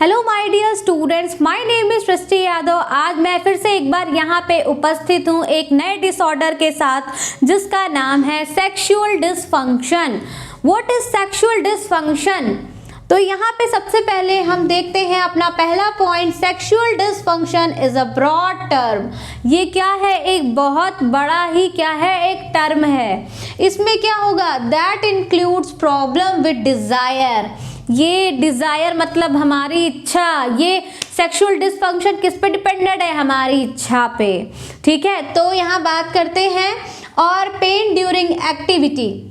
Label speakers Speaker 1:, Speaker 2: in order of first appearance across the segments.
Speaker 1: Hello my dear students, my name is Srishti Yadav. आज मैं फिर से एक बार यहाँ पे उपस्थित हूँ एक नए डिसऑर्डर के साथ जिसका नाम है sexual dysfunction. What is sexual dysfunction? तो यहाँ पे सबसे पहले हम देखते हैं अपना पहला point, sexual dysfunction is a broad term. ये क्या है? एक बहुत बड़ा ही क्या है, एक टर्म है। इसमें क्या होगा? That includes problem with desire. ये डिजायर मतलब हमारी इच्छा। ये सेक्सुअल डिसफंक्शन किस पे डिपेंडेंट है? हमारी इच्छा पे। ठीक है, तो यहाँ बात करते हैं और पेन ड्यूरिंग एक्टिविटी,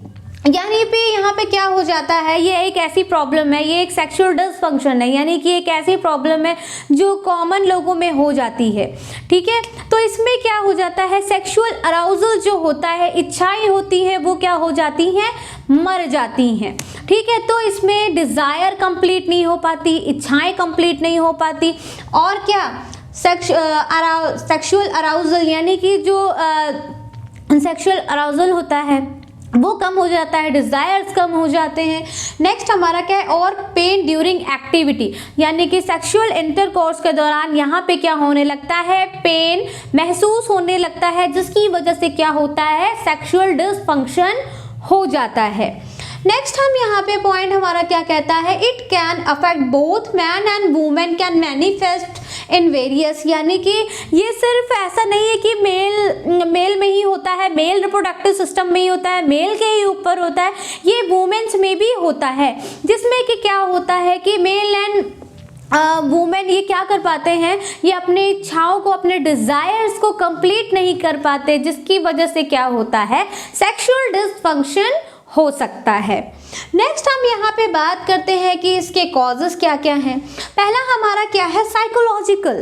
Speaker 1: यानी पे यहाँ पे क्या हो जाता है, ये एक ऐसी प्रॉब्लम है, ये एक सेक्सुअल डिसफंक्शन है, यानी कि एक ऐसी प्रॉब्लम है जो कॉमन लोगों में हो जाती है। ठीक है, तो इसमें क्या हो जाता है, सेक्सुअल अराउजल जो होता है, इच्छाएं होती हैं, वो क्या हो जाती हैं, मर जाती हैं। ठीक है, तो इसमें डिजायर कंप्लीट नहीं हो पाती, इच्छाएं कंप्लीट नहीं हो पाती, और क्या सेक्सुअल अराउजल यानी कि जो सेक्सुअल अराउजल होता है वो कम हो जाता है, डिजायर्स कम हो जाते हैं। नेक्स्ट हमारा क्या है, और पेन ड्यूरिंग एक्टिविटी, यानी कि सेक्सुअल इंटरकोर्स के दौरान यहाँ पे क्या होने लगता है, पेन महसूस होने लगता है, जिसकी वजह से क्या होता है, सेक्सुअल डिसफंक्शन हो जाता है। नेक्स्ट हम यहाँ पे पॉइंट हमारा क्या कहता है, it can affect both man and women can manifest in various, यानी कि ये सिर्फ ऐसा नहीं है कि मेल में ही होता है, मेल रिप्रोडक्टिव सिस्टम में ही होता है, मेल के ही ऊपर होता है, ये वुमेन्स में भी होता है, जिसमें कि क्या होता है कि मेल एंड वुमेन ये क्या कर पाते हैं, ये अपने इच्छाओं को, अपने डिजायर्स को कंप्लीट नहीं कर पाते, जिसकी वजह से क्या होता है, सेक्सुअल डिसफंक्शन हो सकता है। नेक्स्ट हम यहाँ पे बात करते हैं कि इसके कॉजेस क्या क्या हैं। पहला हमारा क्या है, साइकोलॉजिकल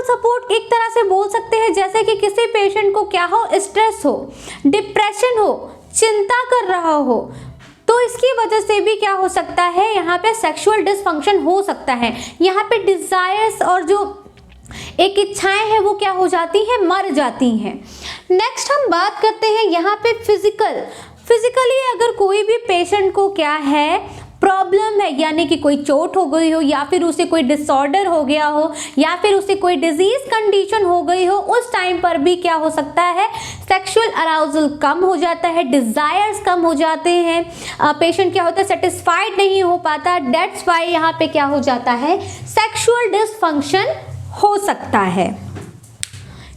Speaker 1: सपोर्ट। एक तरह से बोल सकते हैं जैसे कि किसी पेशेंट को क्या हो, स्ट्रेस हो, डिप्रेशन हो, चिंता कर रहा हो, तो इसकी वजह से भी क्या हो सकता है, यहाँ पे सेक्सुअल डिसफंक्शन हो सकता है। यहाँ पे डिजायर्स और जो एक इच्छाएं हैं वो क्या हो जाती हैं, मर जाती हैं। नेक्स्ट हम बात करते हैं यहाँ पे फिजिकली अगर कोई भी पेशेंट को क्या है, प्रॉब्लम है, यानी कि कोई चोट हो गई हो, या फिर उसे कोई डिसऑर्डर हो गया हो, या फिर उसे कोई डिजीज कंडीशन हो गई हो, उस टाइम पर भी क्या हो सकता है, सेक्सुअल अराउजल कम हो जाता है, डिजायर्स कम हो जाते हैं, पेशेंट क्या होता है, सेटिस्फाइड नहीं हो पाता। दैट्स वाई यहाँ पे क्या हो जाता है, सेक्सुअल डिसफंक्शन हो सकता है।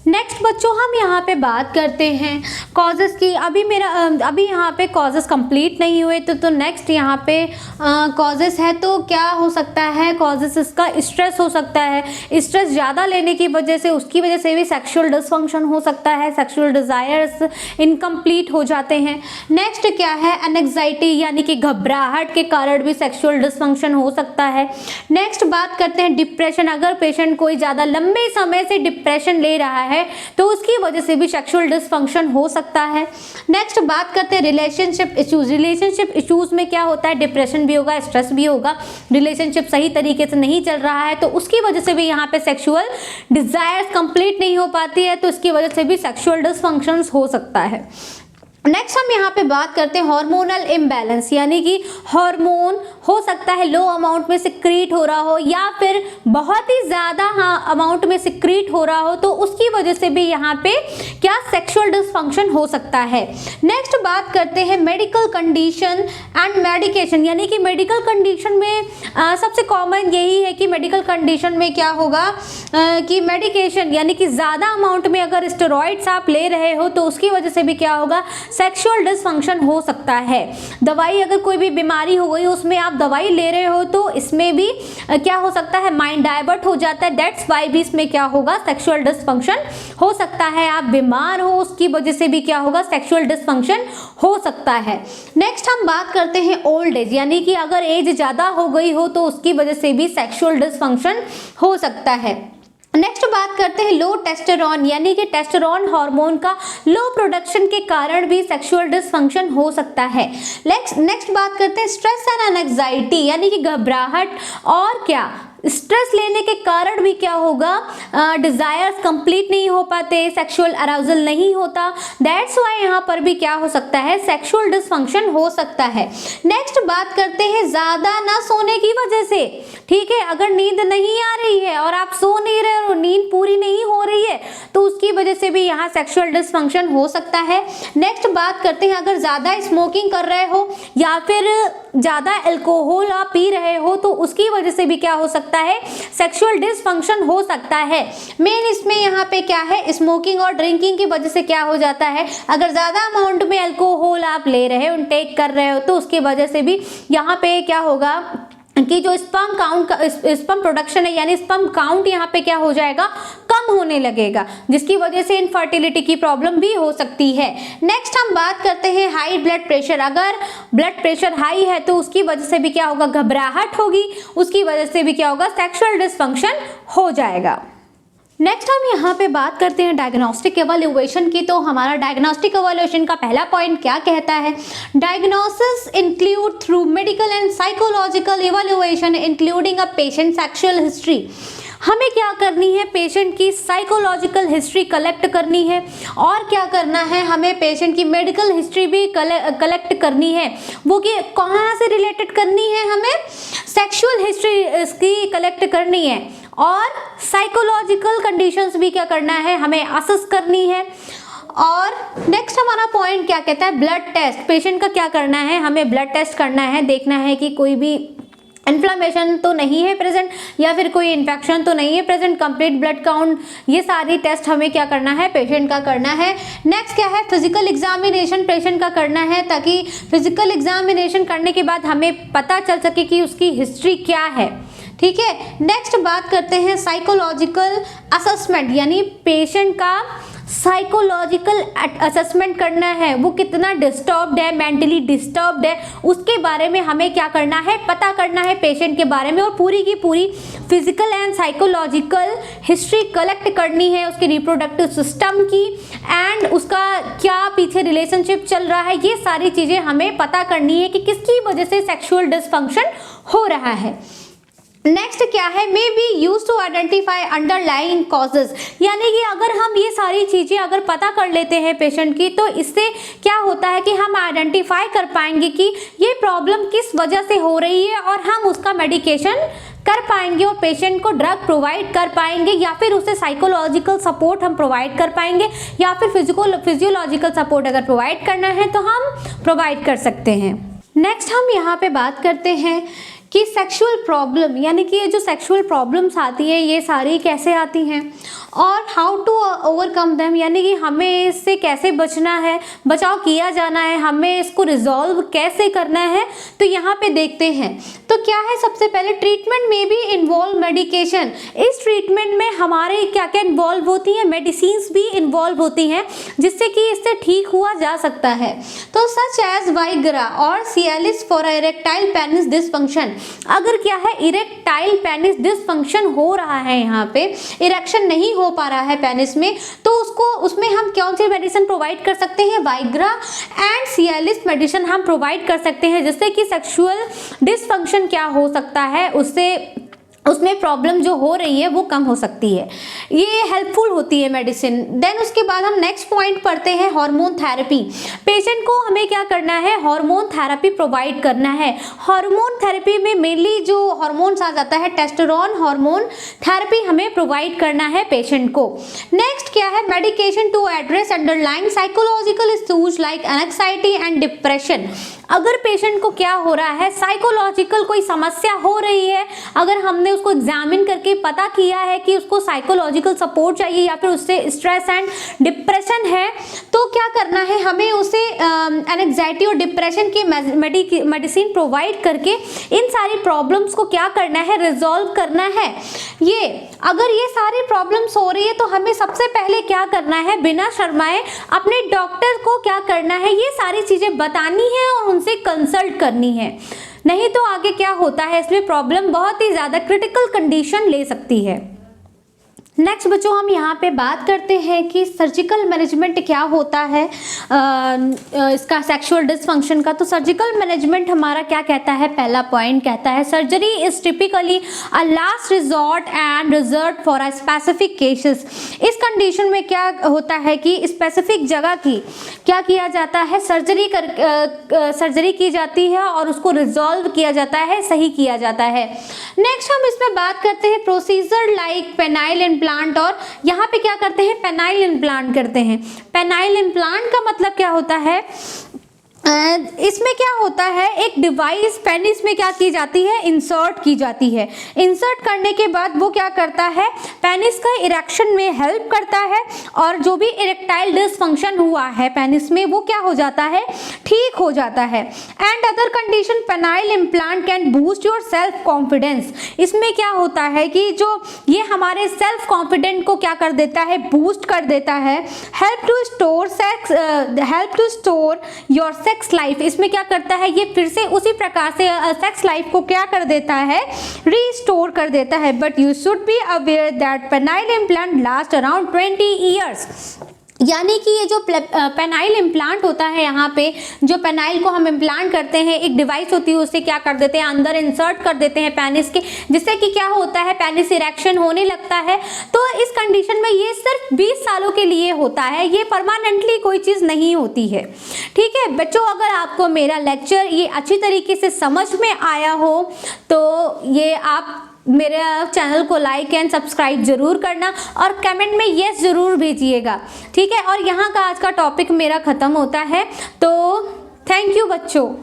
Speaker 1: नेक्स्ट बच्चों हम यहाँ पे बात करते हैं कॉजेस की। अभी यहाँ पे कॉजेस कंप्लीट नहीं हुए, तो नेक्स्ट यहाँ पे कॉजेस है, तो क्या हो सकता है कॉजेस, इसका स्ट्रेस हो सकता है, स्ट्रेस ज़्यादा लेने की वजह से, उसकी वजह से भी सेक्सुअल डिसफंक्शन हो सकता है, सेक्सुअल डिजायर्स इनकम्प्लीट हो जाते हैं। नेक्स्ट क्या है, एंग्जाइटी यानी कि घबराहट के कारण भी सेक्सुअल डिसफंक्शन हो सकता है। नेक्स्ट बात करते हैं डिप्रेशन, अगर पेशेंट कोई ज़्यादा लंबे समय से डिप्रेशन ले रहा है तो उसकी वजह से भी सेक्सुअल डिसफंक्शन हो सकता है। नेक्स्ट बात करते हैं रिलेशनशिप इश्यूज में क्या होता है, डिप्रेशन भी होगा, स्ट्रेस भी होगा, रिलेशनशिप सही तरीके से नहीं चल रहा है तो उसकी वजह से भी यहाँ पे सेक्सुअल डिजायर्स कंप्लीट नहीं हो पाती है, तो इसकी वजह से भी सेक्सुअल डिसफंक्शन हो सकता है। नेक्स्ट हम यहाँ पे बात करते हैं हार्मोनल इम्बैलेंस, यानी कि हार्मोन हो सकता है लो अमाउंट में सिक्रीट हो रहा हो, या फिर बहुत ही ज़्यादा अमाउंट में सिक्रीट हो रहा हो, तो उसकी वजह से भी यहाँ पे क्या सेक्सुअल डिसफंक्शन हो सकता है। नेक्स्ट बात करते हैं मेडिकल कंडीशन एंड मेडिकेशन, यानी कि मेडिकल कंडीशन में सबसे कॉमन यही है कि मेडिकल कंडीशन में क्या होगा कि मेडिकेशन यानी कि ज़्यादा अमाउंट में अगर स्टेरॉइड्स आप ले रहे हो तो उसकी वजह से भी क्या होगा, सेक्सुअल डिसफंक्शन हो सकता है। दवाई, अगर कोई भी बीमारी हो गई उसमें आप दवाई ले रहे हो तो इसमें भी क्या हो सकता है, माइंड डाइवर्ट हो जाता है, दैट्स वाई भी इसमें क्या होगा, सेक्सुअल डिसफंक्शन हो सकता है। आप बीमार हो उसकी वजह से भी क्या होगा, सेक्सुअल डिसफंक्शन हो सकता है। नेक्स्ट हम बात करते हैं ओल्ड एज, यानी कि अगर एज ज़्यादा हो गई हो तो उसकी वजह से भी सेक्सुअल डिसफंक्शन हो सकता है। नेक्स्ट बात करते हैं लो टेस्टोस्टेरोन, यानी कि टेस्टोस्टेरोन हार्मोन का लो प्रोडक्शन के कारण भी सेक्सुअल डिसफंक्शन हो सकता है। नेक्स्ट बात करते हैं स्ट्रेस एंड एंग्जाइटी, यानी कि घबराहट और क्या स्ट्रेस लेने के कारण भी क्या होगा, डिजायर्स कंप्लीट नहीं हो पाते, सेक्सुअल अराउजल नहीं होता। दैट्स व्हाई यहाँ पर भी क्या हो सकता है, सेक्सुअल डिसफंक्शन हो सकता है। नेक्स्ट बात करते हैं ज्यादा ना सोने की वजह से। ठीक है, अगर नींद नहीं आ रही है और आप सो नहीं रहे और नींद पूरी नहीं हो रही है तो उसकी वजह से भी यहाँ सेक्सुअल डिसफंक्शन हो सकता है। नेक्स्ट बात करते हैं, अगर ज्यादा स्मोकिंग कर रहे हो या फिर ज्यादा अल्कोहल आप पी रहे हो तो उसकी वजह से भी क्या हो सकता है, सेक्सुअल डिसफंक्शन हो सकता है। मेन इसमें यहाँ पे क्या है, स्मोकिंग और ड्रिंकिंग की वजह से क्या हो जाता है, अगर ज्यादा अमाउंट में अल्कोहल आप ले रहे हो, टेक कर रहे हो तो उसकी वजह से भी यहाँ पे क्या होगा कि जो स्पर्म काउंट का स्पर्म प्रोडक्शन है यानी स्पर्म काउंट यहाँ पे क्या हो जाएगा, कम होने लगेगा, जिसकी वजह से इनफर्टिलिटी की प्रॉब्लम भी हो सकती है। नेक्स्ट हम बात करते हैं हाई ब्लड प्रेशर। अगर ब्लड प्रेशर हाई है तो उसकी वजह से भी क्या होगा, घबराहट होगी, उसकी वजह से भी क्या होगा, सेक्सुअल डिसफंक्शन हो जाएगा। नेक्स्ट हम यहाँ पे बात करते हैं डायग्नोस्टिक एवैल्यूएशन की। तो हमारा डायग्नोस्टिक एवैल्यूएशन का पहला पॉइंट क्या कहता है, diagnosis include through medical and psychological evaluation including a patient sexual history. हमें क्या करनी है, पेशेंट की साइकोलॉजिकल हिस्ट्री कलेक्ट करनी है और क्या करना है, हमें पेशेंट की मेडिकल हिस्ट्री भी कलेक्ट करनी है। वो कि कहाँ से रिलेटेड करनी है, हमें सेक्सुअल हिस्ट्री इसकी कलेक्ट करनी है और साइकोलॉजिकल कंडीशंस भी क्या करना है, हमें असेस करनी है। और नेक्स्ट हमारा पॉइंट क्या कहता है, ब्लड टेस्ट। पेशेंट का क्या करना है, हमें ब्लड टेस्ट करना है, देखना है कि कोई भी इन्फ्लेमेशन तो नहीं है प्रेजेंट या फिर कोई इन्फेक्शन तो नहीं है प्रेजेंट, कंप्लीट ब्लड काउंट, ये सारी टेस्ट हमें क्या करना है, पेशेंट का करना है। नेक्स्ट क्या है, फिजिकल एग्जामिनेशन पेशेंट का करना है, ताकि फिजिकल एग्जामिनेशन करने के बाद हमें पता चल सके कि उसकी हिस्ट्री क्या है। ठीक है, नेक्स्ट बात करते हैं साइकोलॉजिकल असेसमेंट, यानी पेशेंट का साइकोलॉजिकल असेसमेंट करना है, वो कितना डिस्टर्ब्ड है, मेंटली डिस्टर्ब्ड है, उसके बारे में हमें क्या करना है, पता करना है पेशेंट के बारे में और पूरी की पूरी physical and psychological history collect करनी है, उसके रिप्रोडक्टिव सिस्टम की एंड उसका क्या पीछे रिलेशनशिप चल रहा है, ये सारी चीज़ें हमें पता करनी है कि किसकी वजह से सेक्सुअल डिसफंक्शन हो रहा है। नेक्स्ट क्या है, may be use to identify underlying causes, यानी कि अगर हम ये सारी चीज़ें अगर पता कर लेते हैं पेशेंट की तो इससे क्या होता है कि हम आइडेंटिफाई कर पाएंगे कि ये प्रॉब्लम किस वजह से हो रही है और हम उसका मेडिकेशन कर पाएंगे और पेशेंट को ड्रग प्रोवाइड कर पाएंगे या फिर उसे साइकोलॉजिकल सपोर्ट हम प्रोवाइड कर पाएंगे या फिर फिजियोलॉजिकल सपोर्ट अगर प्रोवाइड करना है तो हम प्रोवाइड कर सकते हैं। नेक्स्ट हम यहाँ पे बात करते हैं कि सेक्सुअल प्रॉब्लम, यानी कि ये जो सेक्सुअल प्रॉब्लम्स आती है ये सारी कैसे आती हैं और हाउ टू ओवरकम देम, यानी कि हमें इससे कैसे बचना है, बचाव किया जाना है, हमें इसको रिजॉल्व कैसे करना है। तो यहाँ पे देखते हैं तो क्या है, सबसे पहले ट्रीटमेंट में भी इन्वॉल्व मेडिकेशन। इस ट्रीटमेंट में हमारे क्या क्या इन्वॉल्व होती हैं, मेडिसिन्स भी इन्वॉल्व होती हैं जिससे कि इससे ठीक हुआ जा सकता है। तो सच एज वाइग्रा और Cialis for erectile penis dysfunction, अगर क्या है इरेक्टाइल पेनिस डिसफंक्शन हो रहा है, यहाँ पे इरेक्शन नहीं हो पा रहा है पेनिस में, तो उसमें हम कौन सी मेडिसिन प्रोवाइड कर सकते हैं, वाइग्रा एंड सियालिस मेडिसिन हम प्रोवाइड कर सकते हैं, जिससे कि सेक्सुअल डिसफंक्शन क्या हो सकता है, उसमें प्रॉब्लम जो हो रही है वो कम हो सकती है, ये हेल्पफुल होती है मेडिसिन। देन उसके बाद हम नेक्स्ट पॉइंट पढ़ते हैं हार्मोन थेरेपी। पेशेंट को हमें क्या करना है, हार्मोन थेरेपी प्रोवाइड करना है। हार्मोन थेरेपी में मेनली जो हार्मोन्स आ जाता है टेस्टोस्टेरोन हार्मोन थेरेपी हमें प्रोवाइड करना है पेशेंट को। नेक्स्ट क्या है, medication to address underlying psychological issues like anxiety and depression. अगर पेशेंट को क्या हो रहा है, साइकोलॉजिकल कोई समस्या हो रही है, अगर हमने उसको एग्जामिन करके पता किया है कि उसको साइकोलॉजिकल सपोर्ट चाहिए या फिर उससे स्ट्रेस एंड डिप्रेशन है, तो क्या करना है, हमें उसे एंग्जाइटी और डिप्रेशन की मेडिसिन प्रोवाइड करके इन सारी प्रॉब्लम्स को क्या करना है, रिजॉल्व करना है। ये अगर ये सारी प्रॉब्लम्स हो रही है तो हमें सबसे पहले क्या करना है, बिना शर्माए अपने डॉक्टर को क्या करना है, ये सारी चीज़ें बतानी है और उनसे कंसल्ट करनी है, नहीं तो आगे क्या होता है, इसमें प्रॉब्लम बहुत ही ज़्यादा क्रिटिकल कंडीशन ले सकती है। नेक्स्ट बच्चों हम यहाँ पे बात करते हैं कि सर्जिकल मैनेजमेंट क्या होता है, इसका सेक्सुअल डिसफंक्शन का। तो सर्जिकल मैनेजमेंट हमारा क्या कहता है, पहला पॉइंट कहता है surgery is typically a last resort and reserve for a specific cases. इस कंडीशन में क्या होता है कि स्पेसिफिक जगह की क्या किया जाता है, सर्जरी की जाती है और उसको रिजॉल्व किया जाता है, सही किया जाता है। नेक्स्ट हम इसमें बात करते हैं प्रोसीजर लाइक पेनाइल इम्प्लांट, और यहाँ पे क्या करते हैं, पेनाइल इम्प्लांट करते हैं। पेनाइल इम्प्लांट का मतलब क्या होता है, इसमें क्या होता है, एक डिवाइस पेनिस में क्या की जाती है, इंसर्ट की जाती है। इंसर्ट करने के बाद वो क्या करता है, पेनिस का इरेक्शन में हेल्प करता है, और जो भी इरेक्टाइल डिसफंक्शन हुआ है पेनिस में वो क्या हो जाता है, ठीक हो जाता है। And other condition penile implant can boost your self confidence. इसमें क्या होता है कि जो ये हमारे सेल्फ कॉन्फिडेंट को क्या कर देता है, बूस्ट कर देता है। Help to store your sex life, इसमें क्या करता है, ये फिर से उसी प्रकार से सेक्स लाइफ को क्या कर देता है, रीस्टोर कर देता है। But you should be aware that penile implant last around 20 years. यानी कि ये जो पेनाइल इम्प्लांट होता है, यहाँ पे जो पेनाइल को हम इम्प्लांट करते हैं, एक डिवाइस होती है, उससे क्या कर देते हैं, अंदर इंसर्ट कर देते हैं पेनिस के, जिससे कि क्या होता है, पेनिस इरेक्शन होने लगता है। तो इस कंडीशन में ये सिर्फ 20 सालों के लिए होता है, ये परमानेंटली कोई चीज़ नहीं होती है। ठीक है बच्चों, अगर आपको मेरा लेक्चर ये अच्छी तरीके से समझ में आया हो तो ये आप मेरे चैनल को लाइक एंड सब्सक्राइब जरूर करना, और कमेंट में यस जरूर भेजिएगा। ठीक है, और यहाँ का आज का टॉपिक मेरा ख़त्म होता है। तो थैंक यू बच्चों।